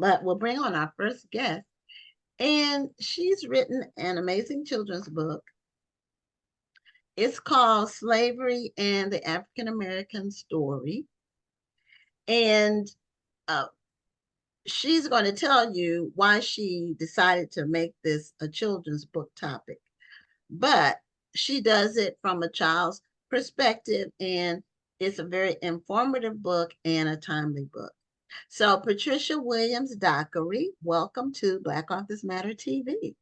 but we'll bring on our first guest. And she's written an amazing children's book. It's called Slavery and the African American Story. And uh, she's going to tell you why she decided to make this a children's book topic. But she does it from a child's perspective, and it's a very informative book and a timely book. So, Patricia Williams Dockery, welcome to Black Authors Matter TV.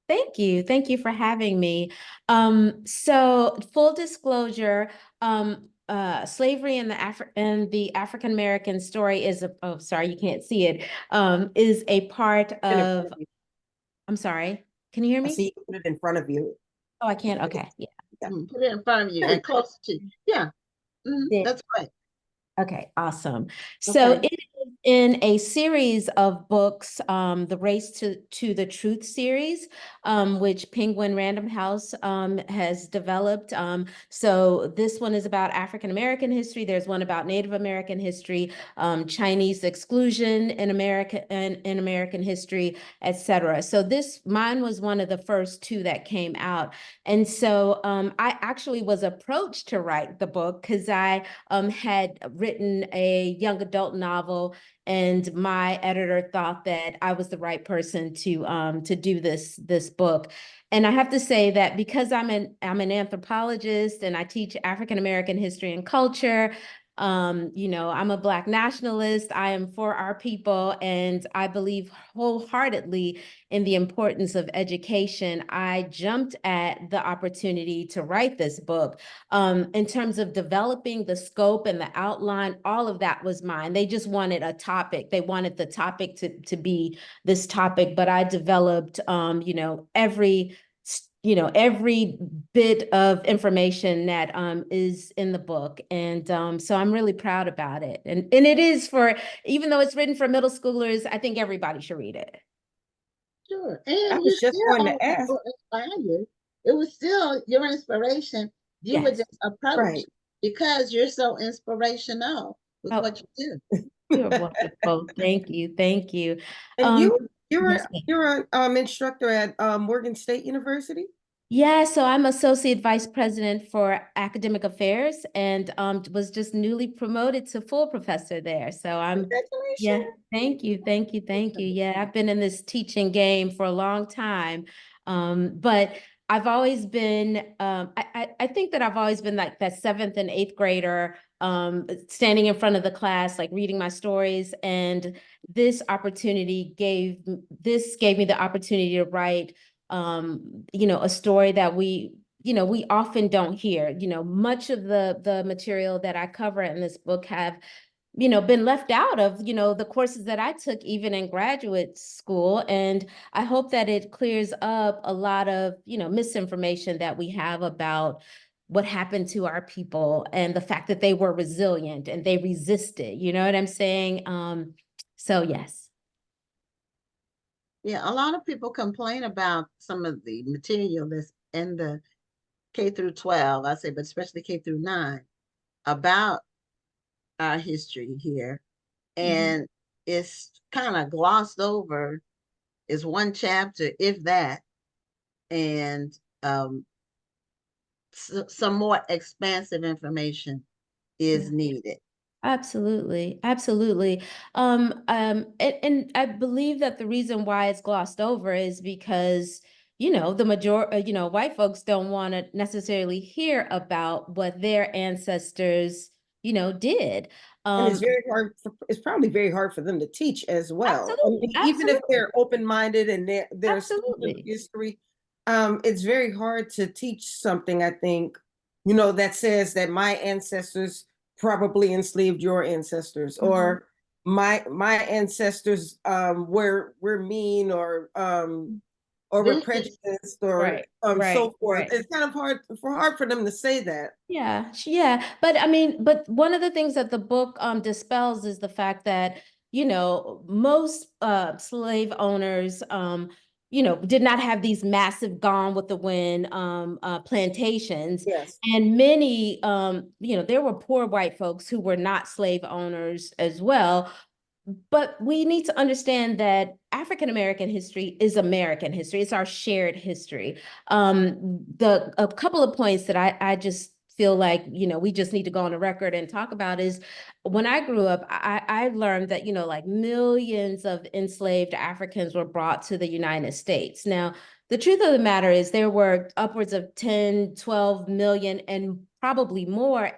Thank you. Thank you for having me. So full disclosure, slavery and the African American story is oh, sorry, you can't see it, is a part of, I'm sorry, can you hear I me? see you put it in front of you. Oh, I can't. Okay. Yeah. Put it in front of you and close to you. Yeah, that's right. Okay, awesome. So Okay. it is in a series of books, the Race to the Truth series, which Penguin Random House has developed. So this one is about African American history. There's one about Native American history, Chinese exclusion in America and in American history, etc. So mine was one of the first two that came out. And so I actually was approached to write the book because I had written a young adult novel, and my editor thought that I was the right person to do this book. And I have to say that because I'm an anthropologist and I teach African American history and culture, I'm a Black nationalist. I am for our people, and I believe wholeheartedly in the importance of education. I jumped at the opportunity to write this book. In terms of developing the scope and the outline, all of that was mine. They just wanted a topic. They wanted the topic to be this topic, but I developed, every bit of information that is in the book. And so I'm really proud about it. And it is even though it's written for middle schoolers, I think everybody should read it. Sure. And I you was just going to ask. inspire you. It was still your inspiration. You would Yes. just approach Right. because you're so inspirational with what you do. You're wonderful. Thank you. Thank you. And Yes, you're an instructor at Morgan State University? yeah, so I'm Associate Vice President for Academic Affairs and was just newly promoted to full professor there. So yeah, Congratulations. thank you, thank you, thank you. Yeah, I've been in this teaching game for a long time. But I've always been, I think that I've always been like that seventh and eighth grader, standing in front of the class, like reading my stories. And this gave me the opportunity to write a story that we often don't hear. Much of the material that I cover in this book have, been left out of, the courses that I took even in graduate school. And I hope that it clears up a lot of, misinformation that we have about what happened to our people and the fact that they were resilient and they resisted, you know what I'm saying? So yes. Yeah, a lot of people complain about some of the material that's in the K through 12, I say, but especially K through 9, about our history here. And it's kind of glossed over. It's one chapter, if that, and some more expansive information is needed. Absolutely, absolutely. And I believe that the reason why it's glossed over is because, the majority, white folks don't want to necessarily hear about what their ancestors, did. And it's very hard. It's probably very hard for them to teach as well. I mean, Absolutely, even if absolutely, they're open-minded and they're student of absolutely. history, it's very hard to teach something, I think, that says that my ancestors probably enslaved your ancestors, or my ancestors were mean, or were prejudiced, or so forth. Right. It's kind of hard for them to say that. Yeah. But one of the things that the book dispels is the fact that, most slave owners, did not have these massive Gone with the Wind plantations. Yes. And many, there were poor white folks who were not slave owners as well, But we need to understand that African American history is American history. It's our shared history. A couple of points that I just feel like, we just need to go on the record and talk about is when I grew up, I learned that, like millions of enslaved Africans were brought to the United States. Now, the truth of the matter is there were upwards of 10, 12 million and probably more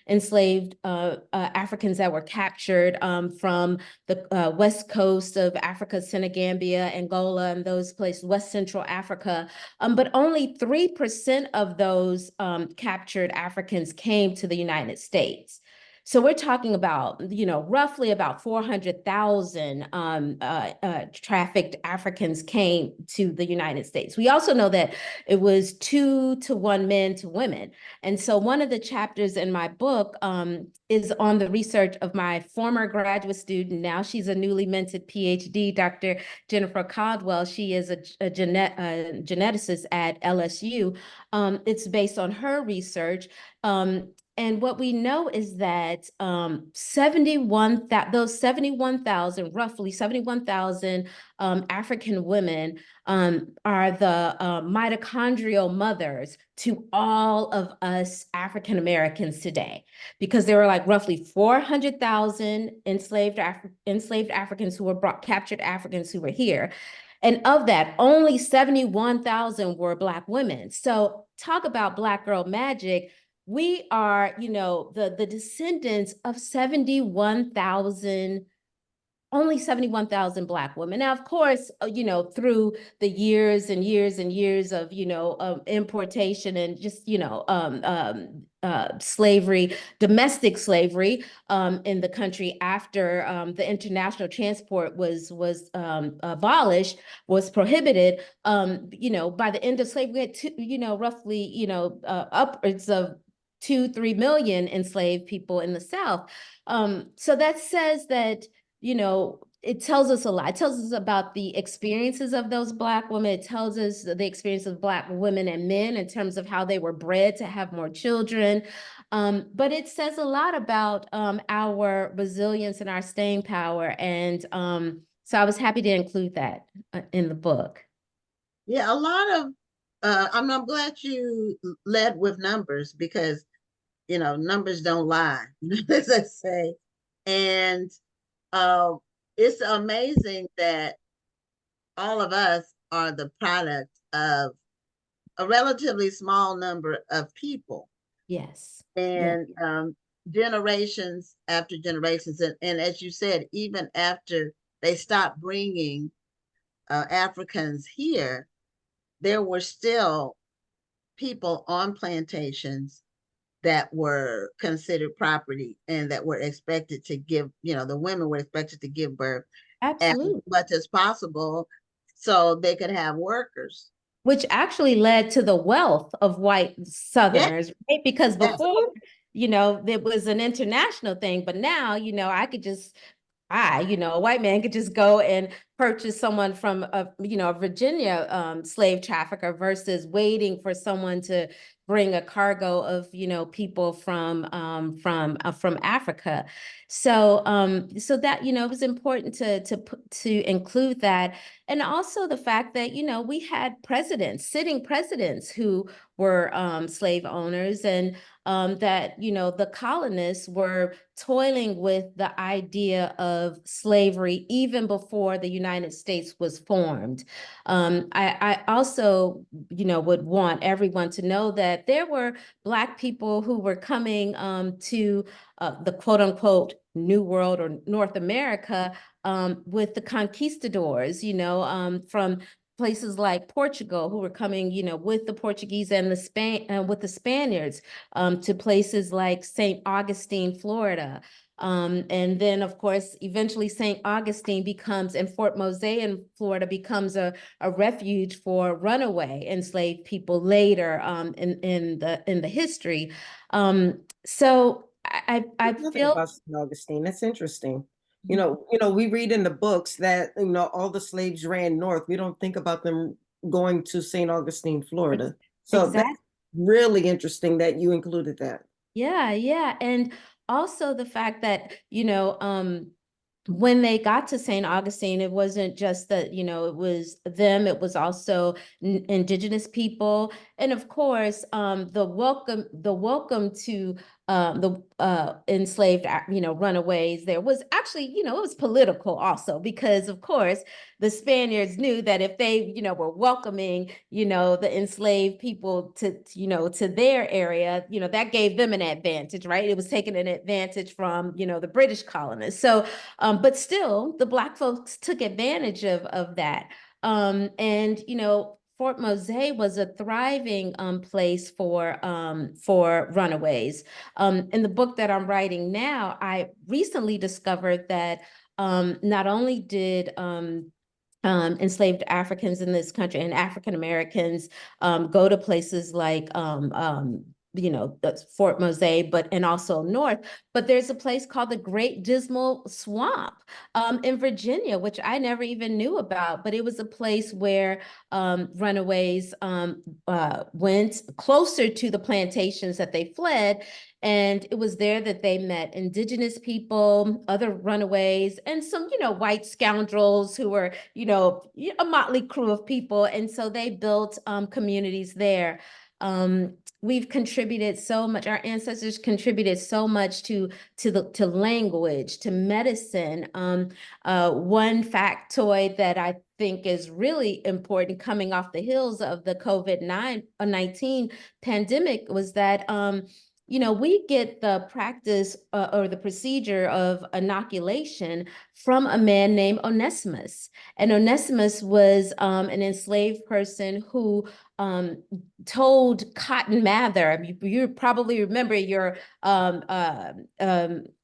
enslaved Africans that were captured from the west coast of Africa, Senegambia, Angola, and those places, West Central Africa. But only 3% of those captured Africans came to the United States. So we're talking about, roughly about 400,000 trafficked Africans came to the United States. We also know that it was 2 to 1 men to women. And so one of the chapters in my book is on the research of my former graduate student. Now she's a newly minted PhD, Dr. Jennifer Caldwell. She is a geneticist at LSU. It's based on her research. And what we know is that those 71,000, roughly 71,000 African women are the mitochondrial mothers to all of us African Americans today, because there were like roughly 400,000 enslaved Africans who were captured Africans who were here. And of that, only 71,000 were Black women. So talk about Black girl magic. We are, the descendants of 71,000, only 71,000 Black women. Now, of course, through the years and years and years of, importation and just, slavery, domestic slavery in the country after the international transport was abolished, was prohibited. By the end of slavery, we had roughly, upwards of 2-3 million enslaved people in the South. So that says that, it tells us a lot. It tells us about the experiences of those Black women. It tells us the experience of Black women and men in terms of how they were bred to have more children. But it says a lot about our resilience and our staying power. And so I was happy to include that in the book. Yeah, a lot of, I'm glad you led with numbers because, numbers don't lie, as I say. And it's amazing that all of us are the product of a relatively small number of people. Yes. And generations after generations. And as you said, even after they stopped bringing Africans here, there were still people on plantations that were considered property and that were expected to give, the women were expected to give birth as Absolutely. much as possible so they could have workers. Which actually led to the wealth of white Southerners, right? Because before, it was an international thing, but now, I could just a white man could just go and purchase someone from a Virginia slave trafficker versus waiting for someone to bring a cargo of people from Africa. So so that it was important to include that, and also the fact that we had sitting presidents who were slave owners, and that the colonists were toiling with the idea of slavery even before the United States was formed. I also, would want everyone to know that there were Black people who were coming to the quote unquote New World or North America with the conquistadors, from places like Portugal, who were coming, with the Portuguese and with the Spaniards, to places like St. Augustine, Florida. And then, of course, eventually St. Augustine and Fort Mose in Florida becomes a refuge for runaway enslaved people later in the history. So I feel about St. Augustine. That's interesting. Mhm. We read in the books that all the slaves ran north. We don't think about them going to St. Augustine, Florida. So Exactly. that's really interesting that you included that. Yeah, yeah. And also the fact that, when they got to St. Augustine, it wasn't just that, it was them, it was also indigenous people. And of course, the welcome to the enslaved, runaways there was actually, it was political also, because of course, the Spaniards knew that if they, were welcoming, the enslaved people to their area, that gave them an advantage, right? It was taking an advantage from, the British colonists. So, but still, the Black folks took advantage of that. And Fort Mose was a thriving place for runaways. In the book that I'm writing now, I recently discovered that not only did enslaved Africans in this country and African Americans go to places like Fort Mose, and also north. But there's a place called the Great Dismal Swamp in Virginia, which I never even knew about. But it was a place where runaways went closer to the plantations that they fled. And it was there that they met indigenous people, other runaways, and some, white scoundrels who were, a motley crew of people. And so they built communities there. We've contributed so much, our ancestors contributed so much to language, to medicine. One factoid that I think is really important coming off the heels of the COVID-19 pandemic was that we get the practice or the procedure of inoculation from a man named Onesimus. And Onesimus was an enslaved person who told Cotton Mather, you probably remember your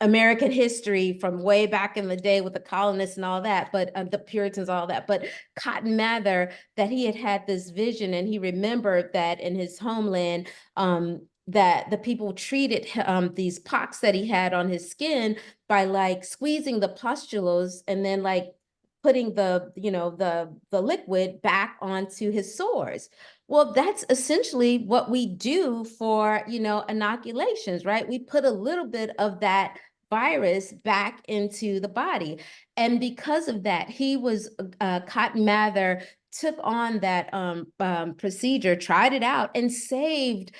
American history from way back in the day with the colonists and all that, but the Puritans, all that. But Cotton Mather, that he had this vision, and he remembered that in his homeland, that the people treated these pox that he had on his skin by like squeezing the pustules and then like putting the liquid back onto his sores. Well, that's essentially what we do for, inoculations, right? We put a little bit of that virus back into the body. And because of that, Cotton Mather took on that procedure, tried it out, and saved,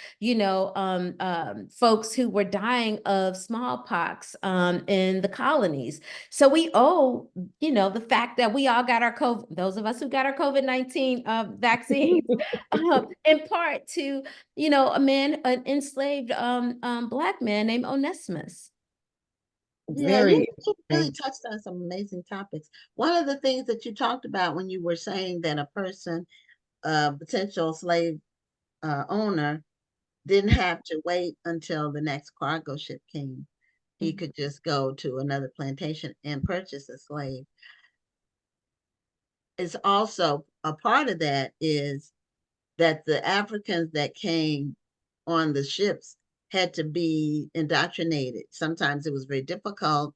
folks who were dying of smallpox in the colonies. So we owe, the fact that we all got our COVID, those of us who got our COVID-19 vaccines, in part to, an enslaved Black man named Onesimus. Yeah, Very you really interesting. touched on some amazing topics. One of the things that you talked about when you were saying that a person, a potential slave owner, didn't have to wait until the next cargo ship came. He could just go to another plantation and purchase a slave. It's also a part of that is that the Africans that came on the ships had to be indoctrinated. Sometimes it was very difficult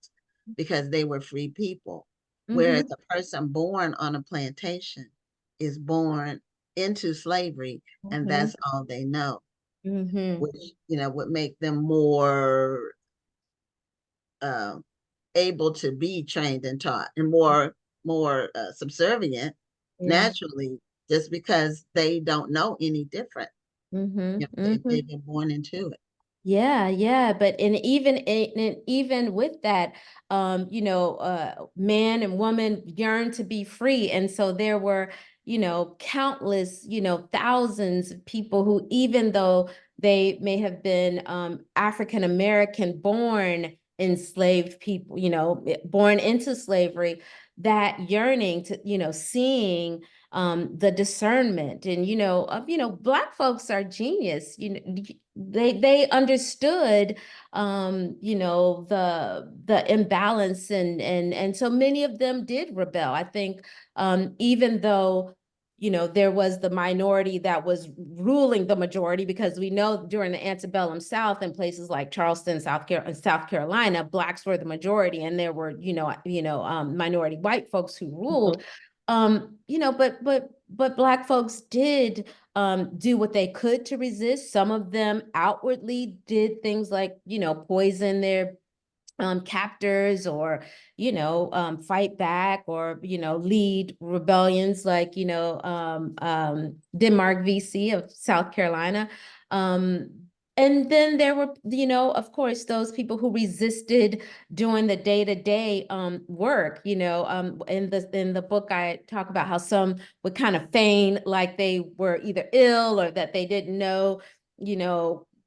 because they were free people. Whereas Mhm. a person born on a plantation is born into slavery, and Mhm. that's all they know, Mhm. which would make them more uh, able to be trained and taught, and more subservient Yeah. naturally, just because they don't know any different. Mhm. They've Mhm. been born into it. Yeah, yeah, but even with that, man and woman yearn to be free, and so there were, countless, thousands of people who, even though they may have been African American born enslaved people, born into slavery, that yearning to, seeing the discernment, and Black folks are genius. They understood the imbalance, and so many of them did rebel. I think even though there was the minority that was ruling the majority, because we know during the antebellum South, in places like Charleston, South Carolina, Blacks were the majority, and there were minority white folks who ruled. But Black folks did do what they could to resist. Some of them outwardly did things like, poison captors, or, fight back, or, lead rebellions, like, Denmark VC of South Carolina. And then there were, of course, those people who resisted doing the day-to-day work. In the book, I talk about how some would kind of feign like they were either ill, or that they didn't know,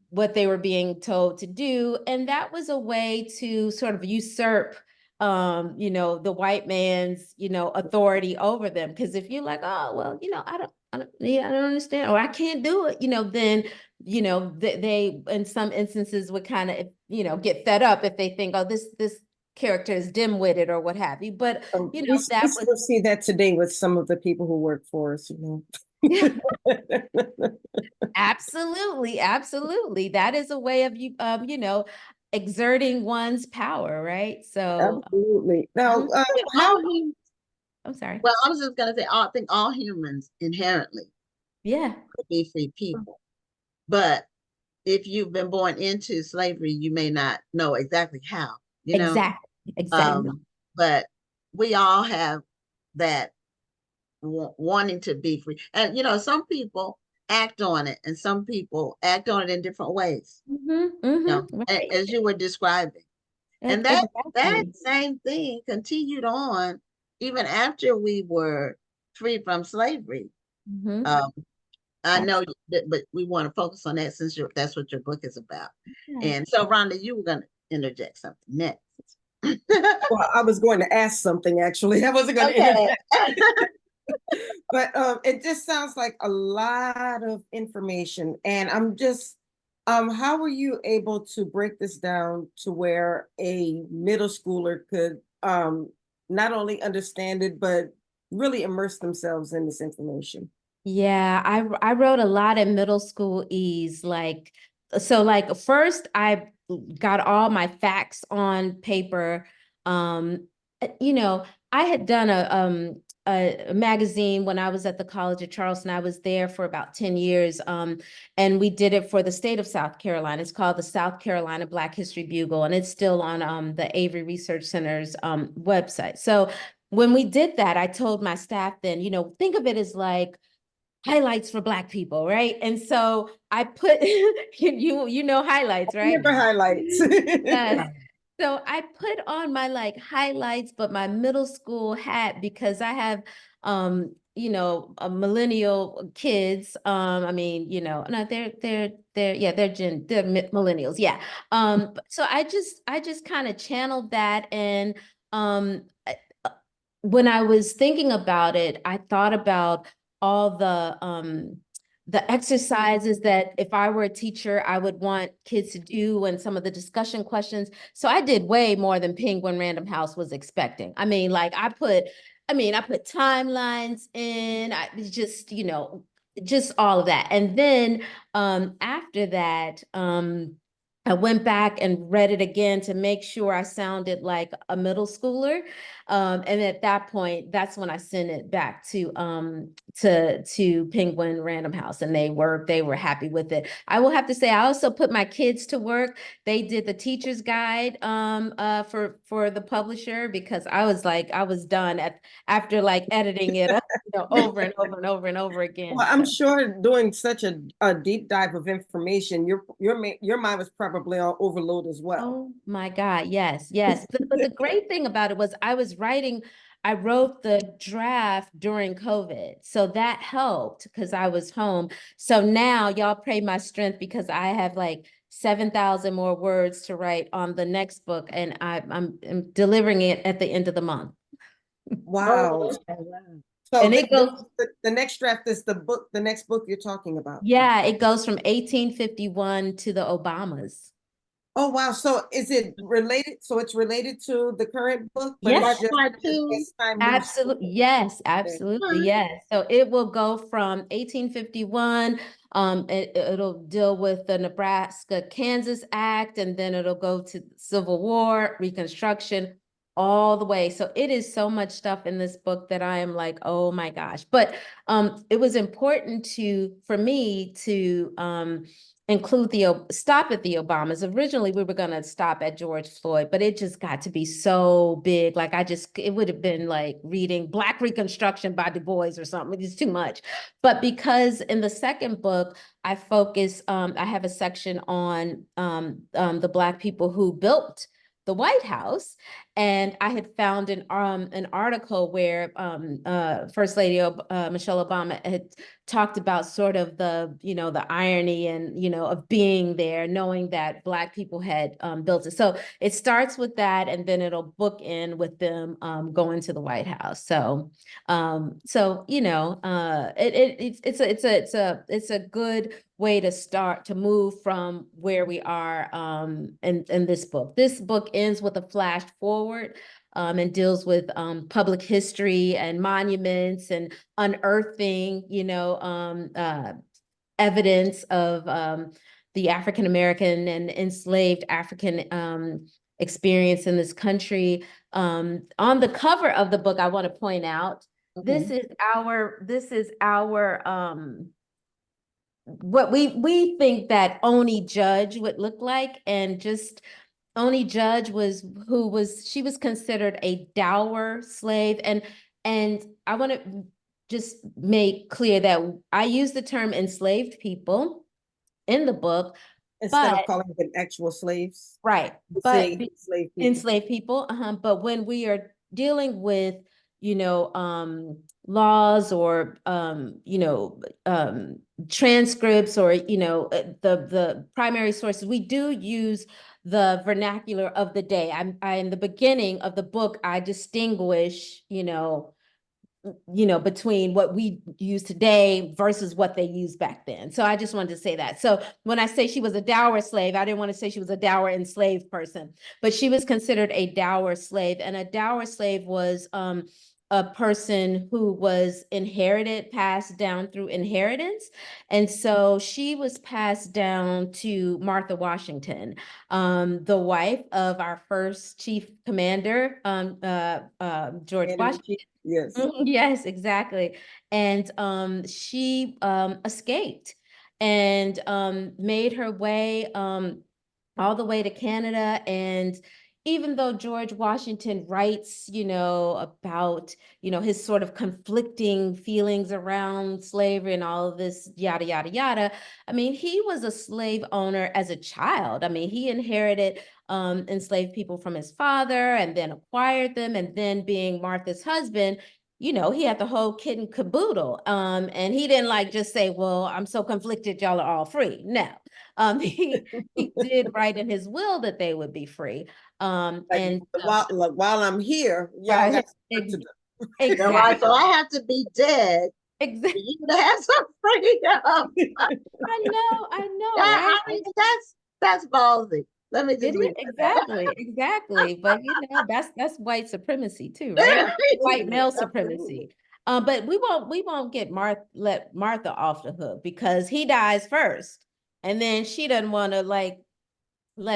what they were being told to do. And that was a way to sort of usurp, the white man's, authority over them. Because if you're like, oh, well, I don't understand, or I can't do it, then, they, in some instances, would kind of, get fed up if they think, oh, this character is dim-witted, or what have you. But, We that still was, see that today with some of the people who work for us, absolutely, absolutely. That is a way of exerting one's power, right? So, Absolutely. Now, mhm. how I'm sorry. Well, I was just going to say, I think all humans inherently Yeah, could be free people. But if you've been born into slavery, you may not know exactly how, you know. exactly. Exactly. But we all have that wanting to be free. And, some people act on it, and some people act on it in different ways, Right. as you were describing. And that Exactly. same thing continued on even after we were free from slavery. Mm-hmm. Um, I know Absolutely. that, but we want to focus on that since that's what your book is about. And so, Rhonda, you were going to interject something next. well, I was going to ask something actually. I wasn't going to Okay. interject. But it just sounds like a lot of information. And I'm just, how were you able to break this down to where a middle schooler could not only understand it, but really immerse themselves in this information? Yeah, I wrote a lot in middle school ease. Like first I got all my facts on paper. Um, you know, I had done a magazine when I was at the College of Charleston. I was there for about 10 years. And we did it for the state of South Carolina. It's called the South Carolina Black History Bugle, and it's still on the Avery Research Center's website. So when we did that, I told my staff then, think of it as like highlights for Black people, right? And so I put highlights, right? Remember highlights. Yes. So I put on my like highlights, but my middle school hat, because I have a millennial kids. I mean, no, they're millennials. Yeah. So I just kind of channeled that. And when I was thinking about it, I thought about all the exercises that if I were a teacher, I would want kids to do, and some of the discussion questions. So I did way more than Penguin Random House was expecting. I mean, like I put timelines in, just all of that. And then after that, I went back and read it again to make sure I sounded like a middle schooler. And at that point, that's when I sent it back to Penguin Random House, and they were happy with it. I will have to say, I also put my kids to work. They did the teacher's guide for the publisher, because I was done after like editing it over and over and over and over again. Well, I'm sure doing such a deep dive of information, your mind was probably on overload as well. Oh my God, yes, yes. But the great thing about it was I wrote the draft during COVID. So that helped because I was home. So now y'all pray my strength, because I have like 7,000 more words to write on the next book, and I'm delivering it at the end of the month. Wow. Oh, wow. So And it goes, the next draft is the next book you're talking about. yeah, it goes from 1851 to the Obamas. Oh, wow. So is it related? So it's related to the current book, but Yes. it's just Part two. as time moves. Absolutely. Yes, absolutely. Yes. So it will go from 1851. It'll deal with the Nebraska-Kansas Act, and then it'll go to Civil War, Reconstruction, all the way. So it is so much stuff in this book that I am like, oh my gosh. But it was important for me to include stop at the Obamas. Originally, we were going to stop at George Floyd, but it just got to be so big. Like it would have been like reading Black Reconstruction by Du Bois or something. It's too much. But because in the second book, I have a section on the Black people who built the White House. And I had found an article where First Lady Michelle Obama had talked about sort of the irony and, of being there, knowing that Black people had built it. So it starts with that, and then it'll bookend with them going to the White House. So, it's a good way to start to move from where we are in this book. This book ends with a flash forward and deals with public history and monuments and unearthing, evidence of the African American and enslaved African experience in this country. On the cover of the book, I want to point out, this is our what we think that Oni Judge would look like, and just Oni Judge she was considered a dour slave, and I want to just make clear that I use the term enslaved people in the book Instead of but calling them actual slaves. right, Say but enslaved people. enslaved people, but when we are dealing with laws or transcripts or the primary sources, we do use the vernacular of the day. I in the beginning of the book, I distinguish between what we use today versus what they used back then. So I just wanted to say that. So when I say she was a dour slave, I didn't want to say she was a dour enslaved person, but she was considered a dour slave. And a dour slave was a person who was passed down through inheritance. And so she was passed down to Martha Washington, the wife of our first chief commander, George Washington. Yes. Yes, exactly. And she escaped and made her way all the way to Canada. And even though George Washington writes, about, his sort of conflicting feelings around slavery and all of this, yada, yada, yada. I mean, he was a slave owner as a child. I mean, he inherited enslaved people from his father and then acquired them. And then being Martha's husband, he had the whole kit and caboodle. And he didn't just say, well, I'm so conflicted, y'all are all free. No. He did write in his will that they would be free. While I'm here, y'all got work to do. Exactly. So I have to be dead for you to have some freedom. I know, Yeah, right? I mean, that's ballsy. Let me just exactly. But that's white supremacy too, right? White male supremacy. But we won't let Martha off the hook, because he dies first, and then she doesn't want to let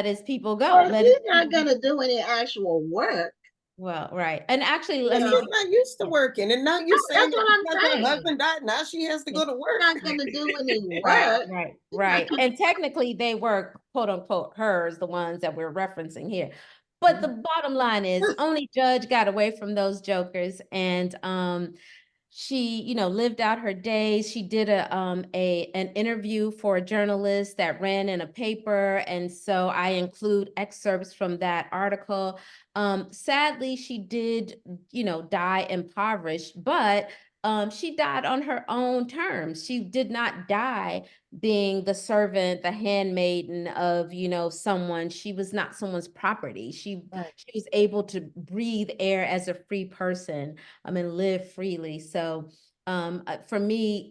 his people go. Well, he's not gonna do any actual work. Well, right. And actually, she's not used to working, and now you're saying that her husband died, now she has to go to work. She's not gonna do any work. Right. And technically they were quote unquote hers, the ones that we're referencing here. But the bottom line is, Only Judge got away from those jokers, and she, lived out her days. She did an interview for a journalist that ran in a paper, and so I include excerpts from that article. Sadly, she did, die impoverished, but she died on her own terms. She did not die being the servant, the handmaiden of, someone. She was not someone's property. She was able to breathe air as a free person and live freely. So for me,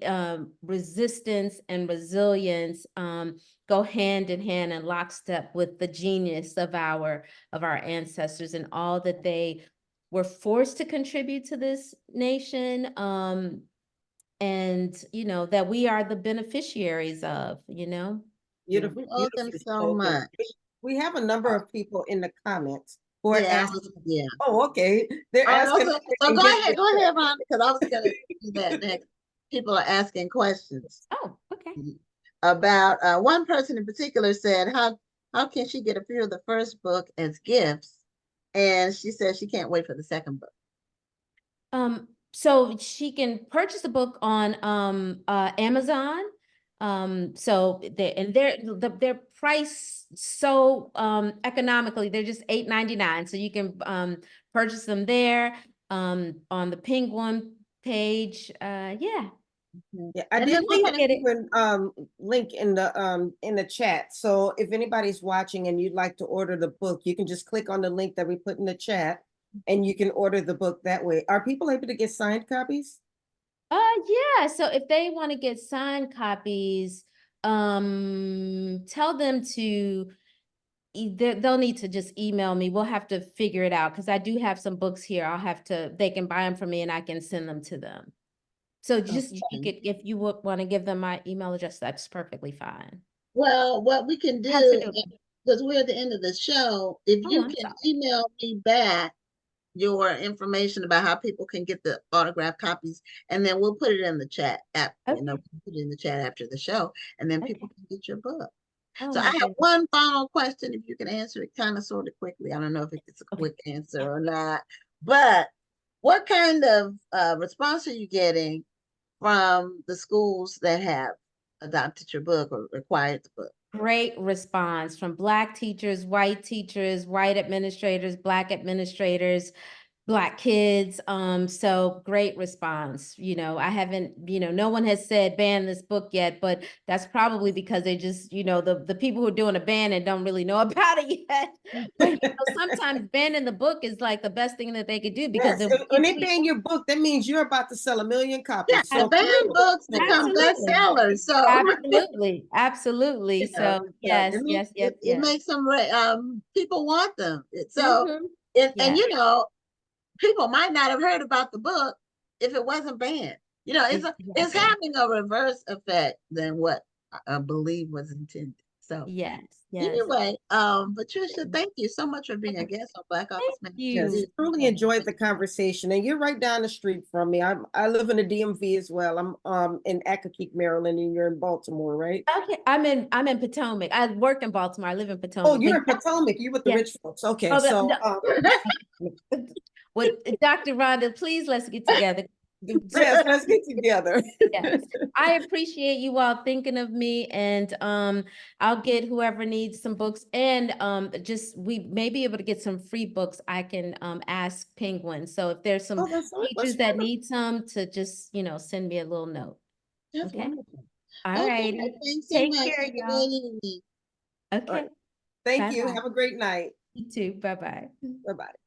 resistance and resilience go hand in hand and lockstep with the genius of our ancestors and all that they were forced to contribute to this nation, and that we are the beneficiaries of. Beautiful. We owe them so much. We have a number of people in the comments who are asking. Yeah. Oh, okay. They're asking. So go ahead, Ron, because I was gonna do that next. People are asking questions. Oh, okay. about one person in particular said, how can she get a few of the first book as gifts? And she said she can't wait for the second book. So she can purchase the book on Amazon. So they're priced so economically, they're just $8.99. So you can purchase them there on the Penguin page. Yeah. Yeah, I And did then put we the have, Get it. Penguin link in the chat. So if anybody's watching and you'd like to order the book, you can just click on the link that we put in the chat and you can order the book that way. Are people able to get signed copies? Yeah. So if they want to get signed copies, tell them to they'll need to just email me. We'll have to figure it out because I do have some books here. They can buy them from me and I can send them to them. So just you okay. could, if you would want to give them my email address, that's perfectly fine. Well, what we can do, Absolutely. because we're at the end of the show, if Oh, you I'm can sorry. email me back your information about how people can get the autographed copies, and then we'll put it in the chat app, Okay. we'll put it in the chat after the show, and then Okay. people can get your book. Oh So I my have goodness. one final question, if you can answer it kind of sort of quickly. I don't know if it's a Okay. quick answer or not, but what kind of response are you getting from the schools that have adopted your book or required the book? Great response from Black teachers, white administrators, Black administrators, Black kids. So great response. I haven't, no one has said ban this book yet, but that's probably because they just, the people who are doing a ban and don't really know about it yet. But sometimes banning the book is like the best thing that they could do because Yes, then when they ban your book, that means you're about to sell 1 million Yeah, copies. the So banned books become absolutely. bestsellers. So Absolutely. Absolutely. So yes, yes, yes, it yes. makes them people want them. So Mhm. and Yeah, people might not have heard about the book if it wasn't banned. It's exactly. having a reverse effect than what I believe was intended. So Yes, yes. anyway, Patricia, thank you so much for being a guest on Black Thank Office Magazine. yes, you. truly enjoyed the conversation. And you're right down the street from me. I live in the DMV as well. I'm in Accokeek, Maryland, and you're in Baltimore, right? Okay, I'm in Potomac. I work in Baltimore. I live in Oh, Potomac. you're in Potomac. You with the Yeah. rich folks. Okay, Oh, so with Dr. Rhonda, please let's get together. yes, let's get together. Yes, I appreciate you all thinking of me, and I'll get whoever needs some books, and we may be able to get some free books. I can ask Penguin. So if there's some Oh, that's teachers that wonderful. need some, to just send me a little note. That's Okay. wonderful. All Okay, righty. thanks so Take much. care, Have a y'all. great evening. All Okay. right. Thank Bye you. bye. Have a great night. You too. Bye bye. Bye-bye.